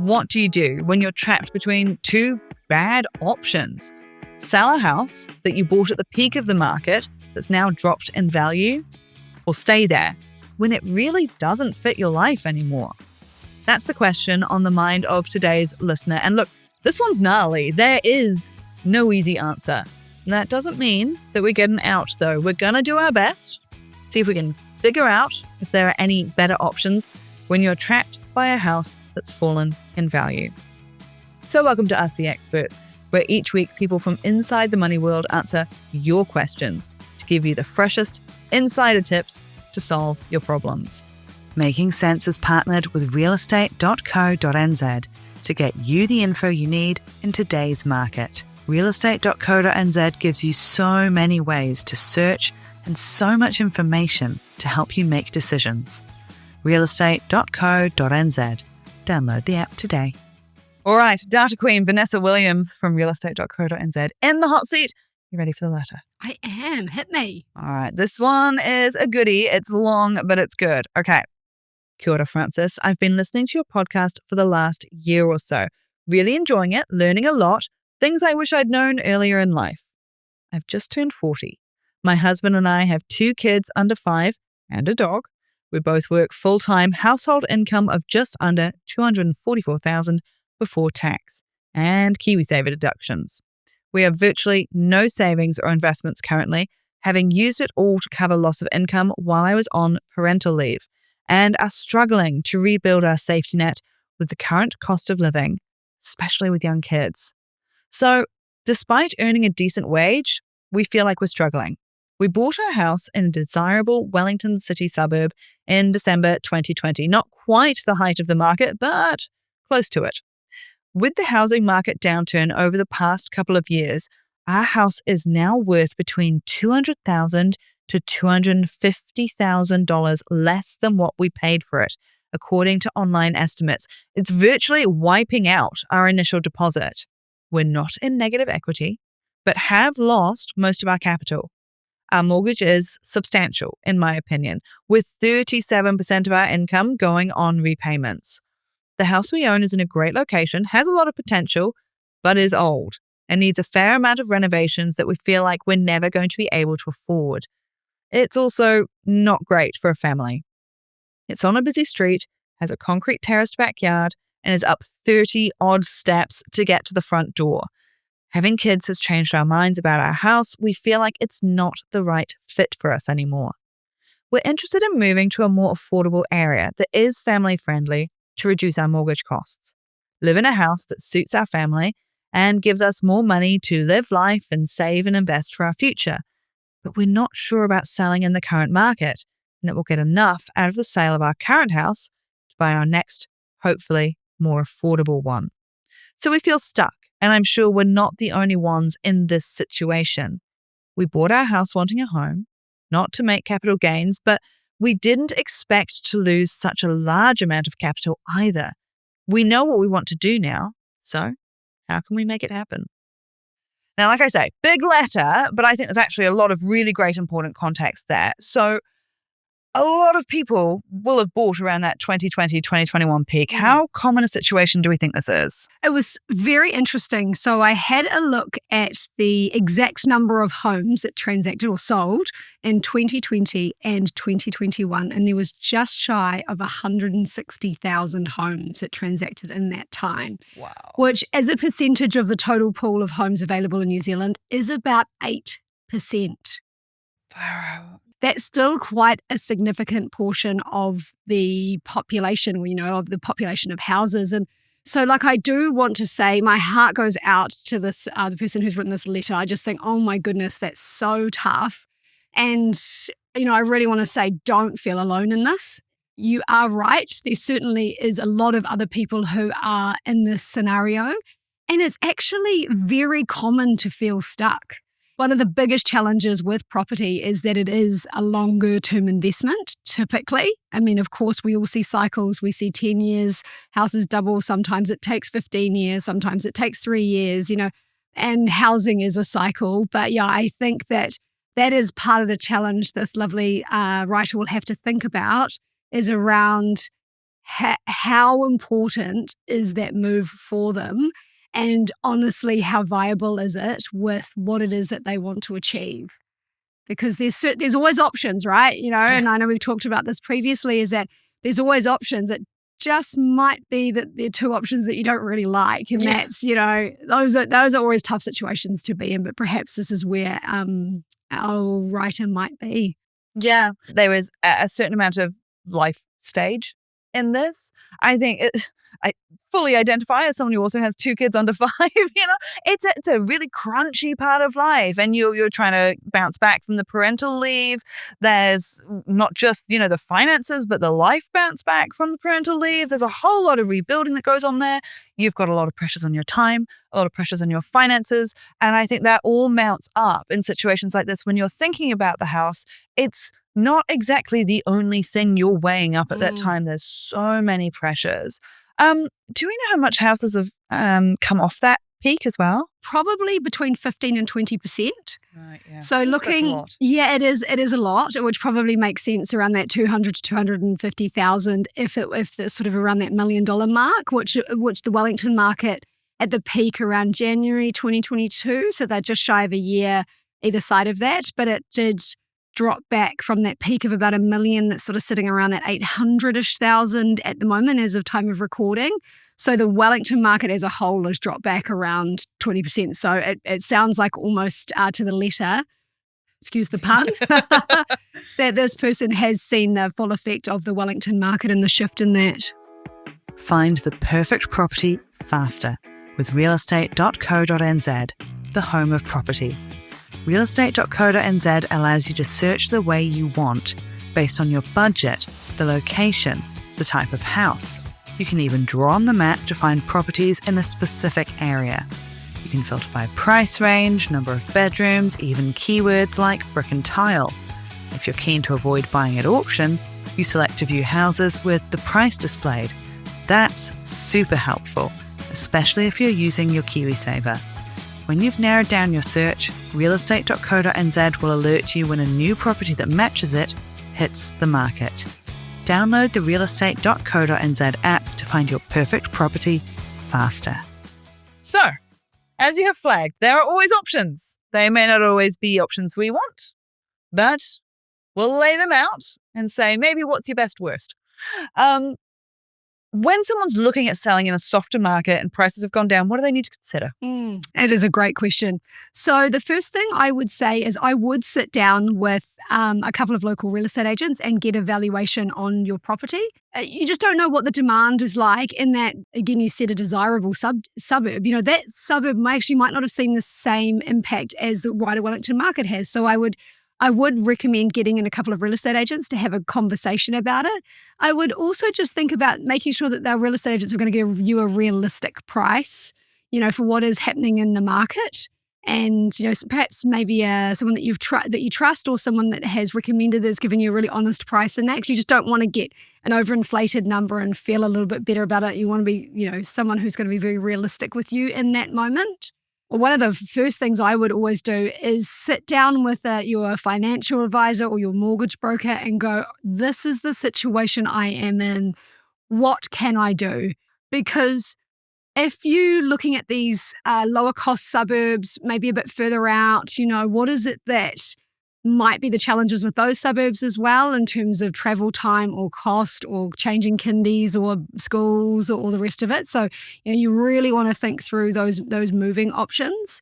What do you do when you're trapped between two bad options? Sell a house that you bought at the peak of the market that's now dropped in value, or stay there when it really doesn't fit your life anymore? That's the question on the mind of today's listener. And look, this one's gnarly. There is no easy answer. And that doesn't mean that we're getting out, though. We're going to do our best, see if we can figure out if there are any better options when you're trapped by a house that's fallen in value. So welcome to Ask the Experts, where each week people from inside the money world answer your questions to give you the freshest insider tips to solve your problems. Making Sense is partnered with realestate.co.nz to get you the info you need in today's market. Realestate.co.nz gives you so many ways to search and so much information to help you make decisions. Realestate.co.nz. Download the app today. All right, data queen Vanessa Williams from realestate.co.nz in the hot seat. You ready for the letter? I am. Hit me. All right, this one is a goodie. It's long, but it's good. Okay. Kia ora, Francis. I've been listening to your podcast for the last year or so. Really enjoying it, learning a lot, things I wish I'd known earlier in life. I've just turned 40. My husband and I have 2 kids under 5 and a dog. We both work full-time, household income of just under $244,000 before tax and KiwiSaver deductions. We have virtually no savings or investments currently, having used it all to cover loss of income while I was on parental leave, and are struggling to rebuild our safety net with the current cost of living, especially with young kids. So, despite earning a decent wage, we feel like we're struggling. We bought our house in a desirable Wellington city suburb in December 2020. Not quite the height of the market, but close to it. With the housing market downturn over the past couple of years, our house is now worth between $200,000 to $250,000 less than what we paid for it, according to online estimates. It's virtually wiping out our initial deposit. We're not in negative equity, but have lost most of our capital. Our mortgage is substantial, in my opinion, with 37% of our income going on repayments. The house we own is in a great location, has a lot of potential, but is old and needs a fair amount of renovations that we feel like we're never going to be able to afford. It's also not great for a family. It's on a busy street, has a concrete terraced backyard, and is up 30-odd steps to get to the front door. Having kids has changed our minds about our house. We feel like it's not the right fit for us anymore. We're interested in moving to a more affordable area that is family-friendly to reduce our mortgage costs, live in a house that suits our family, and gives us more money to live life and save and invest for our future. But we're not sure about selling in the current market, and it will get enough out of the sale of our current house to buy our next, hopefully, more affordable one. So we feel stuck, and I'm sure we're not the only ones in this situation. We bought our house wanting a home, not to make capital gains, but we didn't expect to lose such a large amount of capital either. We know what we want to do now, so how can we make it happen? Now, like I say, big letter, but I think there's actually a lot of really great important context there. So a lot of people will have bought around that 2020, 2021 peak. How common a situation do we think this is? It was very interesting. So I had a look at the exact number of homes that transacted or sold in 2020 and 2021, and there was just shy of 160,000 homes that transacted in that time. Wow. Which, as a percentage of the total pool of homes available in New Zealand, is about 8%. Wow. That's still quite a significant portion of the population, of the population of houses. And so, I do want to say my heart goes out to this, the person who's written this letter. I just think, oh my goodness, that's so tough. And, I really want to say, don't feel alone in this. You are right. There certainly is a lot of other people who are in this scenario. And it's actually very common to feel stuck. One of the biggest challenges with property is that it is a longer term investment, typically. I mean, of course, we all see cycles. We see 10 years, houses double. Sometimes it takes 15 years. Sometimes it takes 3 years, and housing is a cycle. But yeah, I think that is part of the challenge this lovely writer will have to think about, is around how important is that move for them? And honestly, how viable is it with what it is that they want to achieve? Because there's always options, right? And I know we've talked about this previously, is that there's always options. It just might be that there are two options that you don't really like. And that's, those are always tough situations to be in, but perhaps this is where our writer might be. Yeah, there is a certain amount of life stage in this. I think I fully identify as someone who also has 2 kids under 5. It's a really crunchy part of life, and you're trying to bounce back from the parental leave. There's not just the finances, but the life bounce back from the parental leave. There's a whole lot of rebuilding that goes on there. You've got a lot of pressures on your time, a lot of pressures on your finances, and I think that all mounts up in situations like this when you're thinking about the house. It's not exactly the only thing you're weighing up at that time. There's so many pressures. Do we know how much houses have come off that peak as well? Probably between 15 and 20%. Right, yeah. So looking, that's a lot. Yeah, it is a lot, which probably makes sense around that 200 to 250,000 if it's sort of around that $1 million mark, which the Wellington market at the peak around January 2022. So they're just shy of a year either side of that, but it did drop back from that peak of about $1 million. That's sort of sitting around that 800-ish thousand at the moment as of time of recording. So the Wellington market as a whole has dropped back around 20%. So it sounds like almost to the letter, excuse the pun, that this person has seen the full effect of the Wellington market and the shift in that. Find the perfect property faster with realestate.co.nz, the home of property. Realestate.co.nz allows you to search the way you want based on your budget, the location, the type of house. You can even draw on the map to find properties in a specific area. You can filter by price range, number of bedrooms, even keywords like brick and tile. If you're keen to avoid buying at auction, you select to view houses with the price displayed. That's super helpful, especially if you're using your KiwiSaver. When you've narrowed down your search, realestate.co.nz will alert you when a new property that matches it hits the market. Download the realestate.co.nz app to find your perfect property faster. So, as you have flagged, there are always options. They may not always be options we want, but we'll lay them out and say, maybe what's your best worst? When someone's looking at selling in a softer market and prices have gone down, what do they need to consider? It is a great question. So the first thing I would say is I would sit down with a couple of local real estate agents and get a valuation on your property. You just don't know what the demand is like in that, again, you said a desirable suburb. That suburb actually might not have seen the same impact as the wider Wellington market has. So I would recommend getting in a couple of real estate agents to have a conversation about it. I would also just think about making sure that their real estate agents are going to give you a realistic price, for what is happening in the market. And, perhaps maybe someone that you trust or someone that has recommended that's giving you a really honest price in that. 'Cause you just don't want to get an overinflated number and feel a little bit better about it. You want to be, someone who's going to be very realistic with you in that moment. One of the first things I would always do is sit down with your financial advisor or your mortgage broker and go, this is the situation I am in. What can I do? Because if you're looking at these lower cost suburbs, maybe a bit further out, what is it that might be the challenges with those suburbs as well in terms of travel time or cost or changing kindies or schools or all the rest of it. So, you really want to think through those moving options.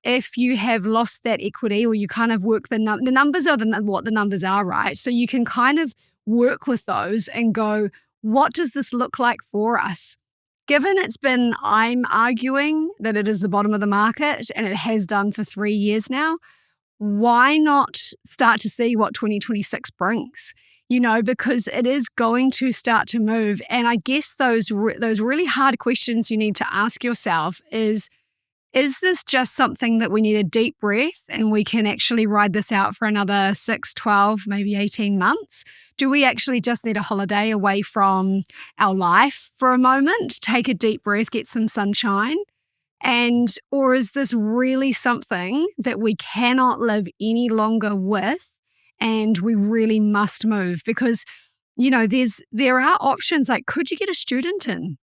If you have lost that equity or you kind of work the numbers are what the numbers are, right? So you can kind of work with those and go, what does this look like for us? Given I'm arguing that it is the bottom of the market and it has done for 3 years now, why not start to see what 2026 brings? Because it is going to start to move. And I guess those really hard questions you need to ask yourself is this just something that we need a deep breath and we can actually ride this out for another 6, 12, maybe 18 months? Do we actually just need a holiday away from our life for a moment, take a deep breath, get some sunshine? Or is this really something that we cannot live any longer with and we really must move? Because there are options like, could you get a student in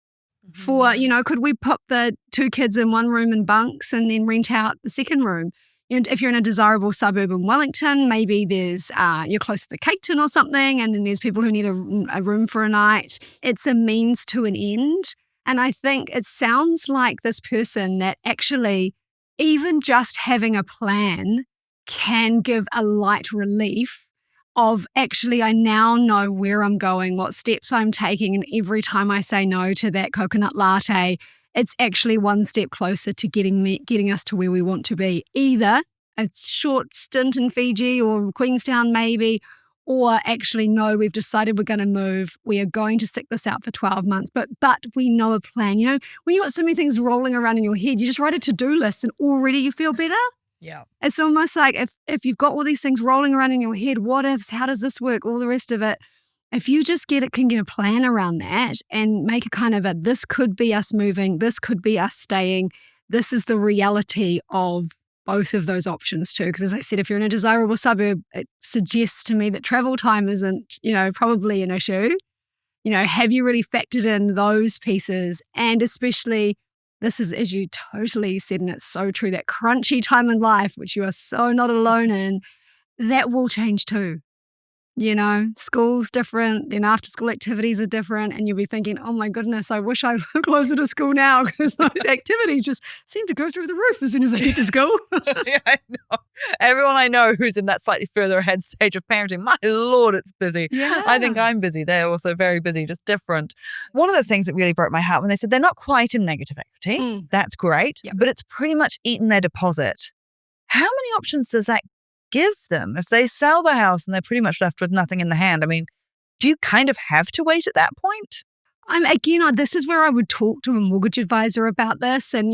for, could we put the 2 kids in one room in bunks and then rent out the second room? And if you're in a desirable suburb in Wellington, maybe there's you're close to the Cape Town or something, and then there's people who need a room for a night. It's a means to an end. And I think it sounds like this person that actually even just having a plan can give a light relief of actually, I now know where I'm going, what steps I'm taking, and every time I say no to that coconut latte, it's actually one step closer to getting us to where we want to be. Either a short stint in Fiji or Queenstown maybe, or actually, no, we've decided we're going to move. We are going to stick this out for 12 months, but we know a plan. When you've got so many things rolling around in your head, you just write a to-do list and already you feel better. Yeah. It's almost like if you've got all these things rolling around in your head, what ifs, how does this work, all the rest of it. If you just can get a plan around that and make a kind of this could be us moving, this could be us staying, this is the reality of both of those options too. Because as I said, if you're in a desirable suburb, it suggests to me that travel time isn't, probably an issue. Have you really factored in those pieces? And especially, this is, as you totally said, and it's so true, that crunchy time in life, which you are so not alone in, that will change too. School's different, then after school activities are different, and you'll be thinking, oh my goodness, I wish I were closer to school now because those activities just seem to go through the roof as soon as they get to school. Yeah, I know. Everyone I know who's in that slightly further ahead stage of parenting, my Lord, it's busy. Yeah. I think I'm busy. They're also very busy, just different. One of the things that really broke my heart when they said they're not quite in negative equity, that's great, but it's pretty much eaten their deposit. How many options does that give them if they sell the house and they're pretty much left with nothing in the hand? I mean, do you kind of have to wait at that point? This is where I would talk to a mortgage advisor about this. And,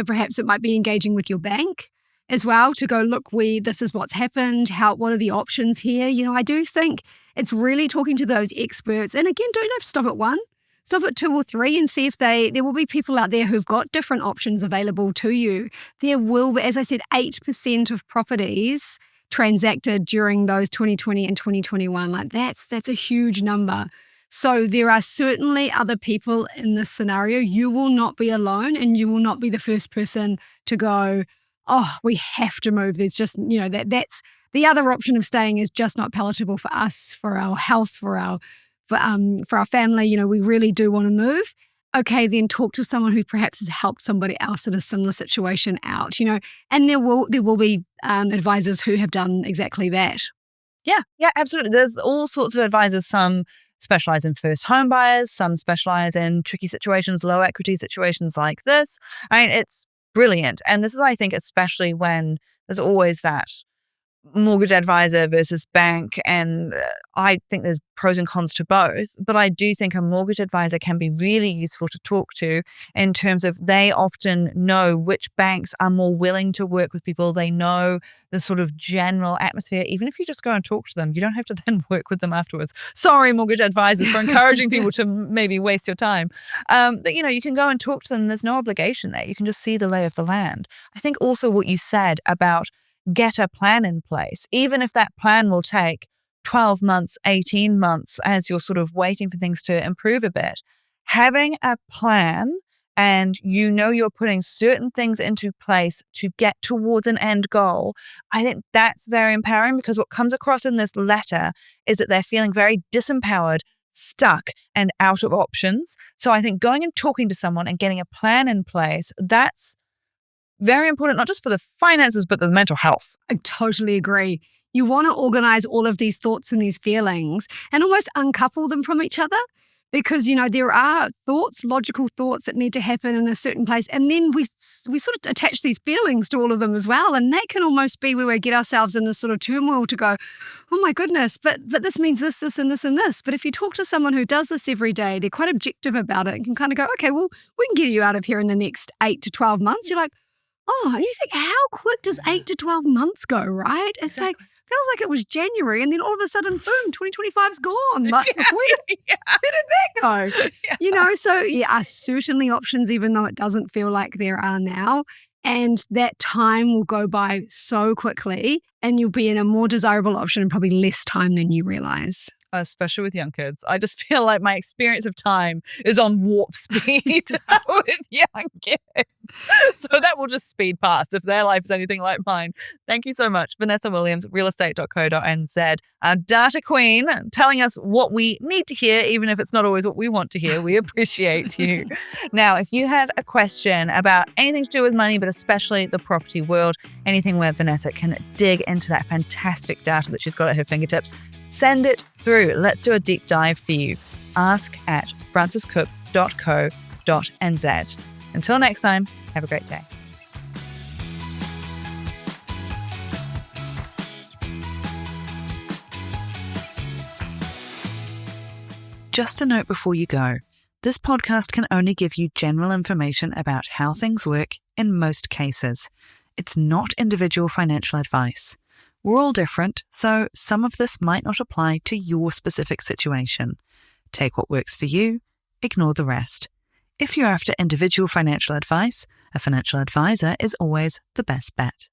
perhaps it might be engaging with your bank as well to go, look, this is what's happened. What are the options here? I do think it's really talking to those experts. And again, don't have to stop at 1. Stop at 2 or 3 and see if there will be people out there who've got different options available to you. There will be, as I said, 8% of properties transacted during those 2020 and 2021. Like that's a huge number. So there are certainly other people in this scenario. You will not be alone, and you will not be the first person to go, oh, we have to move. There's just, that's the other option of staying is just not palatable for us, for our health, for our family. We really do want to move. Okay, then talk to someone who perhaps has helped somebody else in a similar situation out, and there will be advisors who have done exactly that. Yeah, absolutely. There's all sorts of advisors. Some specialize in first home buyers, some specialize in tricky situations, low equity situations like this. I mean, it's brilliant. And this is, I think, especially when there's always that mortgage advisor versus bank, and I think there's pros and cons to both, but I do think a mortgage advisor can be really useful to talk to in terms of they often know which banks are more willing to work with people. They know the sort of general atmosphere. Even if you just go and talk to them, you don't have to then work with them afterwards. Sorry, mortgage advisors, for encouraging people to maybe waste your time. But you can go and talk to them. There's no obligation there. You can just see the lay of the land. I think also what you said about get a plan in place, even if that plan will take 12 months, 18 months as you're sort of waiting for things to improve a bit. Having a plan and you're putting certain things into place to get towards an end goal, I think that's very empowering, because what comes across in this letter is that they're feeling very disempowered, stuck, and out of options. So I think going and talking to someone and getting a plan in place, that's very important, not just for the finances, but the mental health. I totally agree. You want to organize all of these thoughts and these feelings and almost uncouple them from each other, because, there are logical thoughts that need to happen in a certain place. And then we sort of attach these feelings to all of them as well. And that can almost be where we get ourselves in this sort of turmoil to go, oh my goodness, but this means this, and this, and this. But if you talk to someone who does this every day, they're quite objective about it and can kind of go, okay, well, we can get you out of here in the next 8 to 12 months. You're like, oh, and you think, how quick does 8 to 12 months go, right? It's like, feels like it was January, and then all of a sudden, boom, 2025's gone. Like, where did that go? So there are certainly options, even though it doesn't feel like there are now. And that time will go by so quickly, and you'll be in a more desirable option in probably less time than you realize. especially with young kids. I just feel like my experience of time is on warp speed with young kids. So that will just speed past if their life is anything like mine. Thank you so much, Vanessa Williams, realestate.co.nz, our data queen, telling us what we need to hear, even if it's not always what we want to hear. We appreciate you. Now, if you have a question about anything to do with money, but especially the property world, anything where Vanessa can dig into that fantastic data that she's got at her fingertips, send it through. Let's do a deep dive for you. ask@franciscook.co.nz. Until next time, have a great day. Just a note before you go. This podcast can only give you general information about how things work in most cases. It's not individual financial advice. We're all different, so some of this might not apply to your specific situation. Take what works for you, ignore the rest. If you're after individual financial advice, a financial advisor is always the best bet.